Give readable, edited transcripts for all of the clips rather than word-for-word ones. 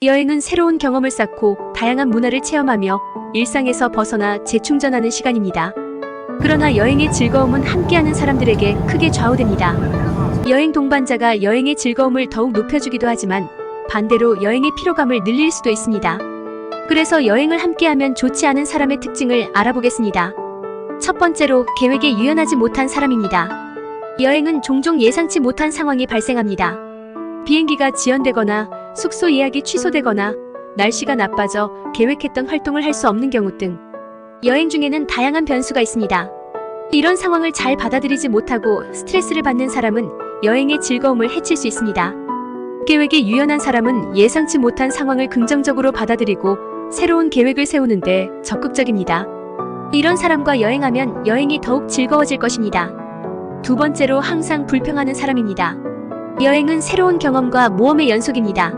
여행은 새로운 경험을 쌓고 다양한 문화를 체험하며 일상에서 벗어나 재충전하는 시간입니다. 그러나 여행의 즐거움은 함께하는 사람들에게 크게 좌우됩니다. 여행 동반자가 여행의 즐거움을 더욱 높여주기도 하지만 반대로 여행의 피로감을 늘릴 수도 있습니다. 그래서 여행을 함께하면 좋지 않은 사람의 특징을 알아보겠습니다. 첫 번째로, 계획에 유연하지 못한 사람입니다. 여행은 종종 예상치 못한 상황이 발생합니다. 비행기가 지연되거나 숙소 예약이 취소되거나 날씨가 나빠져 계획했던 활동을 할 수 없는 경우 등 여행 중에는 다양한 변수가 있습니다. 이런 상황을 잘 받아들이지 못하고 스트레스를 받는 사람은 여행의 즐거움을 해칠 수 있습니다. 계획에 유연한 사람은 예상치 못한 상황을 긍정적으로 받아들이고 새로운 계획을 세우는데 적극적입니다. 이런 사람과 여행하면 여행이 더욱 즐거워질 것입니다. 두 번째로, 항상 불평하는 사람입니다. 여행은 새로운 경험과 모험의 연속입니다.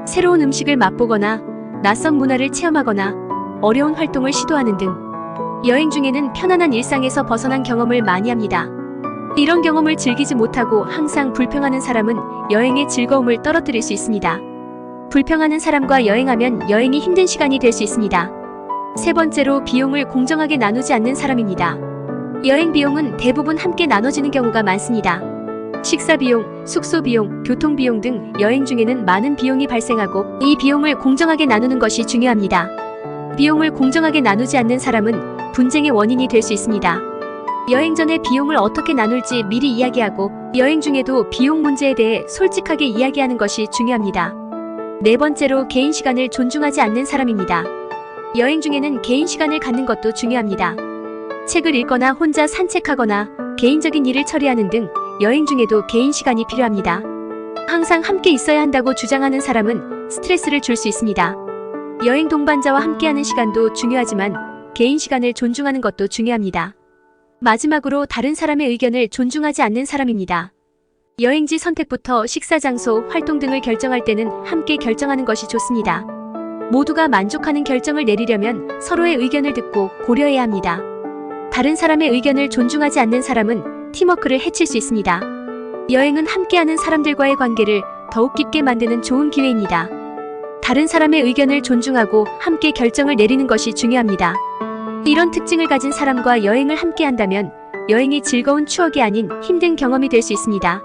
새로운 음식을 맛보거나 낯선 문화를 체험하거나 어려운 활동을 시도하는 등 여행 중에는 편안한 일상에서 벗어난 경험을 많이 합니다. 이런 경험을 즐기지 못하고 항상 불평하는 사람은 여행의 즐거움을 떨어뜨릴 수 있습니다. 불평하는 사람과 여행하면 여행이 힘든 시간이 될 수 있습니다. 세 번째로, 비용을 공정하게 나누지 않는 사람입니다. 여행 비용은 대부분 함께 나눠지는 경우가 많습니다. 식사 비용, 숙소 비용, 교통 비용 등 여행 중에는 많은 비용이 발생하고 이 비용을 공정하게 나누는 것이 중요합니다. 비용을 공정하게 나누지 않는 사람은 분쟁의 원인이 될 수 있습니다. 여행 전에 비용을 어떻게 나눌지 미리 이야기하고 여행 중에도 비용 문제에 대해 솔직하게 이야기하는 것이 중요합니다. 네 번째로, 개인 시간을 존중하지 않는 사람입니다. 여행 중에는 개인 시간을 갖는 것도 중요합니다. 책을 읽거나 혼자 산책하거나 개인적인 일을 처리하는 등 여행 중에도 개인 시간이 필요합니다. 항상 함께 있어야 한다고 주장하는 사람은 스트레스를 줄 수 있습니다. 여행 동반자와 함께하는 시간도 중요하지만 개인 시간을 존중하는 것도 중요합니다. 마지막으로, 다른 사람의 의견을 존중하지 않는 사람입니다. 여행지 선택부터 식사 장소, 활동 등을 결정할 때는 함께 결정하는 것이 좋습니다. 모두가 만족하는 결정을 내리려면 서로의 의견을 듣고 고려해야 합니다. 다른 사람의 의견을 존중하지 않는 사람은 팀워크를 해칠 수 있습니다. 여행은 함께하는 사람들과의 관계를 더욱 깊게 만드는 좋은 기회입니다. 다른 사람의 의견을 존중하고 함께 결정을 내리는 것이 중요합니다. 이런 특징을 가진 사람과 여행을 함께한다면 여행이 즐거운 추억이 아닌 힘든 경험이 될 수 있습니다.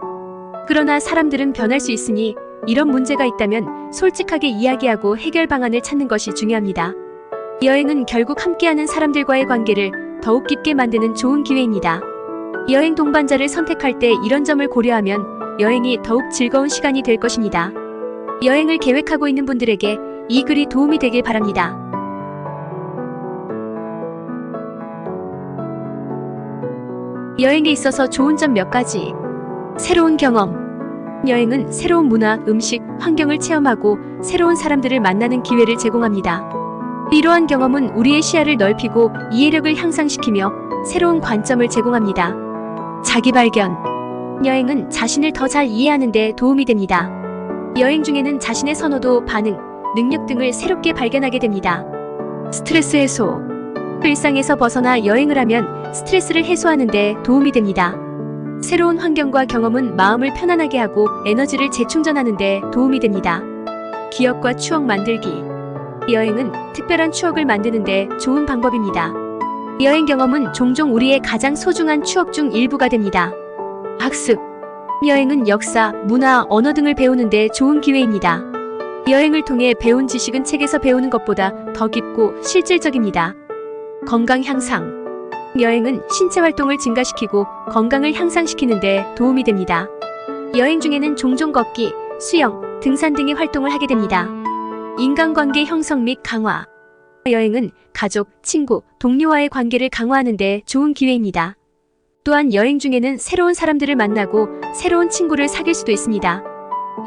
그러나 사람들은 변할 수 있으니 이런 문제가 있다면 솔직하게 이야기하고 해결 방안을 찾는 것이 중요합니다. 여행은 결국 함께하는 사람들과의 관계를 더욱 깊게 만드는 좋은 기회입니다. 여행 동반자를 선택할 때 이런 점을 고려하면 여행이 더욱 즐거운 시간이 될 것입니다. 여행을 계획하고 있는 분들에게 이 글이 도움이 되길 바랍니다. 여행에 있어서 좋은 점 몇 가지. 새로운 경험. 여행은 새로운 문화, 음식, 환경을 체험하고 새로운 사람들을 만나는 기회를 제공합니다. 이러한 경험은 우리의 시야를 넓히고 이해력을 향상시키며 새로운 관점을 제공합니다. 자기 발견. 여행은 자신을 더 잘 이해하는 데 도움이 됩니다. 여행 중에는 자신의 선호도, 반응, 능력 등을 새롭게 발견하게 됩니다. 스트레스 해소. 일상에서 벗어나 여행을 하면 스트레스를 해소하는 데 도움이 됩니다. 새로운 환경과 경험은 마음을 편안하게 하고 에너지를 재충전하는 데 도움이 됩니다. 기억과 추억 만들기. 여행은 특별한 추억을 만드는 데 좋은 방법입니다. 여행 경험은 종종 우리의 가장 소중한 추억 중 일부가 됩니다. 학습. 여행은 역사, 문화, 언어 등을 배우는 데 좋은 기회입니다. 여행을 통해 배운 지식은 책에서 배우는 것보다 더 깊고 실질적입니다. 건강 향상. 여행은 신체 활동을 증가시키고 건강을 향상시키는 데 도움이 됩니다. 여행 중에는 종종 걷기, 수영, 등산 등의 활동을 하게 됩니다. 인간관계 형성 및 강화. 여행은 가족, 친구, 동료와의 관계를 강화하는 데 좋은 기회입니다. 또한 여행 중에는 새로운 사람들을 만나고 새로운 친구를 사귈 수도 있습니다.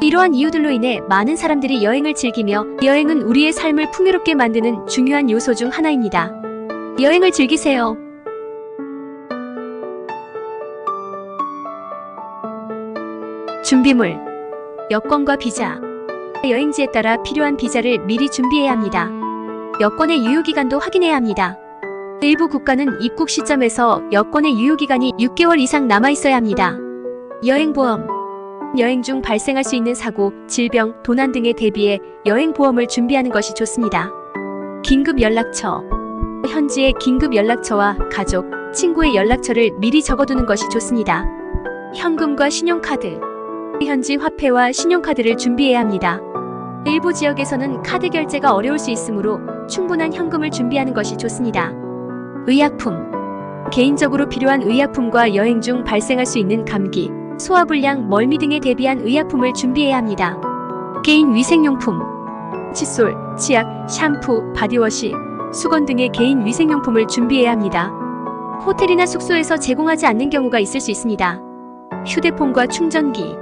이러한 이유들로 인해 많은 사람들이 여행을 즐기며 여행은 우리의 삶을 풍요롭게 만드는 중요한 요소 중 하나입니다. 여행을 즐기세요. 준비물. 여권과 비자. 여행지에 따라 필요한 비자를 미리 준비해야 합니다. 여권의 유효기간도 확인해야 합니다. 일부 국가는 입국 시점에서 여권의 유효기간이 6개월 이상 남아있어야 합니다. 여행보험. 여행 중 발생할 수 있는 사고, 질병, 도난 등에 대비해 여행 보험을 준비하는 것이 좋습니다. 긴급 연락처. 현지의 긴급 연락처와 가족, 친구의 연락처를 미리 적어두는 것이 좋습니다. 현금과 신용카드. 현지 화폐와 신용카드를 준비해야 합니다. 일부 지역에서는 카드 결제가 어려울 수 있으므로 충분한 현금을 준비하는 것이 좋습니다. 의약품. 개인적으로 필요한 의약품과 여행 중 발생할 수 있는 감기, 소화불량, 멀미 등에 대비한 의약품을 준비해야 합니다. 개인 위생용품. 칫솔, 치약, 샴푸, 바디워시, 수건 등의 개인 위생용품을 준비해야 합니다. 호텔이나 숙소에서 제공하지 않는 경우가 있을 수 있습니다. 휴대폰과 충전기.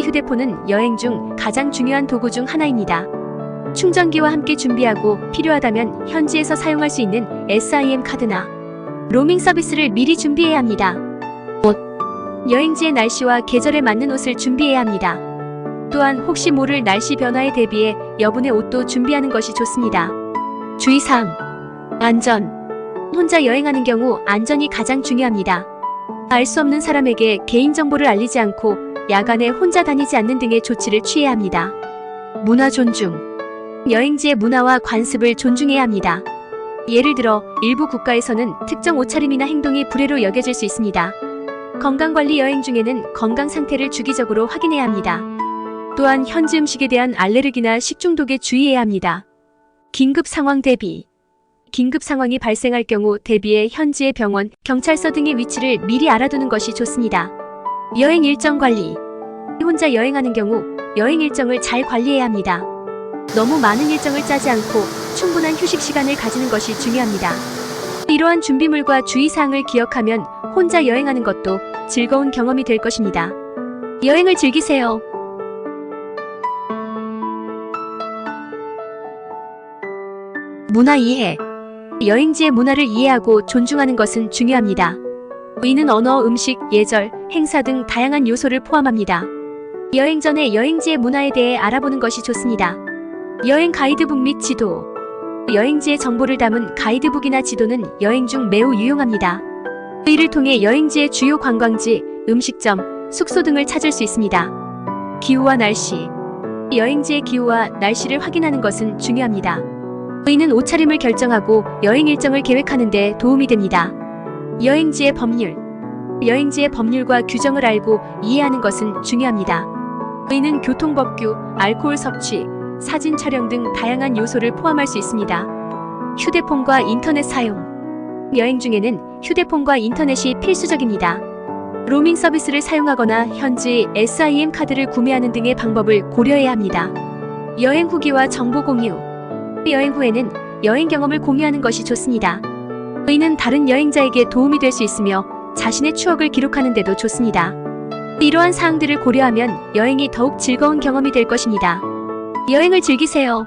휴대폰은 여행 중 가장 중요한 도구 중 하나입니다. 충전기와 함께 준비하고 필요하다면 현지에서 사용할 수 있는 SIM 카드나 로밍 서비스를 미리 준비해야 합니다. 옷. 여행지의 날씨와 계절에 맞는 옷을 준비해야 합니다. 또한 혹시 모를 날씨 변화에 대비해 여분의 옷도 준비하는 것이 좋습니다. 주의사항. 안전. 혼자 여행하는 경우 안전이 가장 중요합니다. 알 수 없는 사람에게 개인정보를 알리지 않고 야간에 혼자 다니지 않는 등의 조치를 취해야 합니다. 문화 존중. 여행지의 문화와 관습을 존중해야 합니다. 예를 들어 일부 국가에서는 특정 옷차림이나 행동이 불례로 여겨질 수 있습니다. 건강관리 여행 중에는 건강 상태를 주기적으로 확인해야 합니다. 또한 현지 음식에 대한 알레르기나 식중독에 주의해야 합니다. 긴급 상황 대비. 긴급 상황이 발생할 경우 대비해 현지의 병원, 경찰서 등의 위치를 미리 알아두는 것이 좋습니다. 여행 일정 관리. 혼자 여행하는 경우 여행 일정을 잘 관리해야 합니다. 너무 많은 일정을 짜지 않고 충분한 휴식 시간을 가지는 것이 중요합니다. 이러한 준비물과 주의사항을 기억하면 혼자 여행하는 것도 즐거운 경험이 될 것입니다. 여행을 즐기세요. 문화 이해. 여행지의 문화를 이해하고 존중하는 것은 중요합니다. 이는 언어, 음식, 예절, 행사 등 다양한 요소를 포함합니다. 여행 전에 여행지의 문화에 대해 알아보는 것이 좋습니다. 여행 가이드북 및 지도. 여행지의 정보를 담은 가이드북이나 지도는 여행 중 매우 유용합니다. 이를 통해 여행지의 주요 관광지, 음식점, 숙소 등을 찾을 수 있습니다. 기후와 날씨. 여행지의 기후와 날씨를 확인하는 것은 중요합니다. 이는 옷차림을 결정하고 여행 일정을 계획하는 데 도움이 됩니다. 여행지의 법률. 여행지의 법률과 규정을 알고 이해하는 것은 중요합니다. 이는 교통법규, 알코올 섭취, 사진 촬영 등 다양한 요소를 포함할 수 있습니다. 휴대폰과 인터넷 사용. 여행 중에는 휴대폰과 인터넷이 필수적입니다. 로밍 서비스를 사용하거나 현지 SIM 카드를 구매하는 등의 방법을 고려해야 합니다. 여행 후기와 정보 공유. 여행 후에는 여행 경험을 공유하는 것이 좋습니다. 이는 다른 여행자에게 도움이 될 수 있으며 자신의 추억을 기록하는 데도 좋습니다. 이러한 사항들을 고려하면 여행이 더욱 즐거운 경험이 될 것입니다. 여행을 즐기세요.